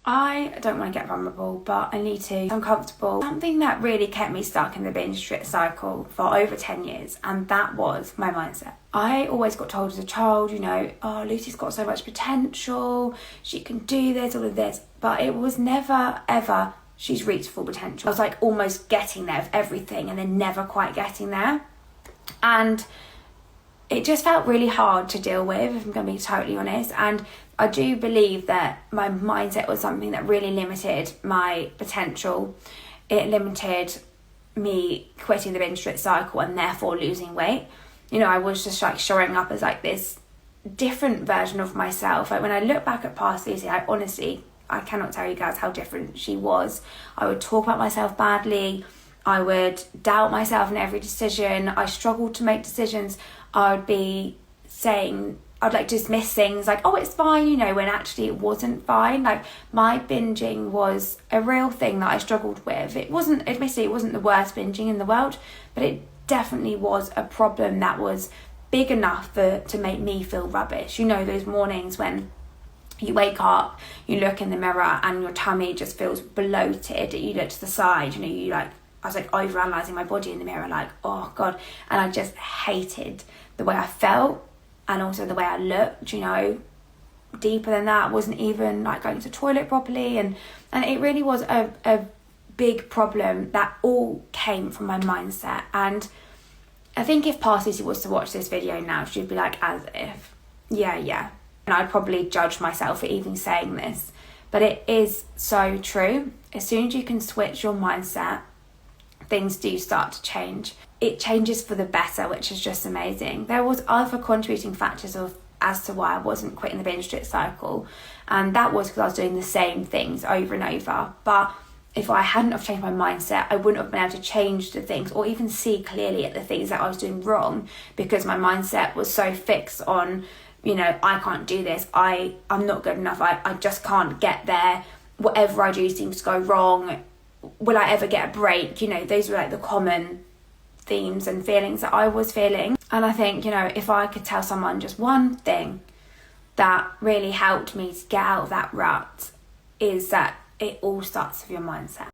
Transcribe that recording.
I don't want to get vulnerable, but I need to. I'm comfortable. Something that really kept me stuck in the binge cycle for over 10 years, and that was my mindset. I always got told as a child, you know, oh, Lucy's got so much potential, she can do this, all of this, but it was never, ever, she's reached full potential. I was like almost getting there with everything and then never quite getting there. And it just felt really hard to deal with, if I'm going to be totally honest. And I do believe that my mindset was something that really limited my potential. It limited me quitting the binge cycle and therefore losing weight. You know, I was just like showing up as like this different version of myself. Like when I look back at past Lucy, I cannot tell you guys how different she was. I would talk about myself badly. I would doubt myself in every decision. I struggled to make decisions. I would be saying, I'd like dismiss things like, oh, it's fine, you know, when actually it wasn't fine. Like my binging was a real thing that I struggled with. Admittedly, it wasn't the worst binging in the world, but it definitely was a problem that was big enough to make me feel rubbish. You know, those mornings when you wake up, you look in the mirror and your tummy just feels bloated. You look to the side, you know, I was like overanalyzing my body in the mirror, like, oh God. And I just hated the way I felt and also the way I looked, you know. Deeper than that, wasn't even like going to the toilet properly. And it really was a big problem that all came from my mindset. And I think if past Lucy was to watch this video now, she'd be like, as if, yeah. And I'd probably judge myself for even saying this. But it is so true. As soon as you can switch your mindset, things do start to change. It changes for the better, which is just amazing. There was other contributing factors as to why I wasn't quitting the binge cycle, and that was because I was doing the same things over and over. But if I hadn't have changed my mindset, I wouldn't have been able to change the things or even see clearly at the things that I was doing wrong, because my mindset was so fixed on, you know, I can't do this, I'm not good enough, I just can't get there, whatever I do seems to go wrong, will I ever get a break? You know, those were like the common themes and feelings that I was feeling. And I think, you know, if I could tell someone just one thing that really helped me to get out of that rut, is that it all starts with your mindset.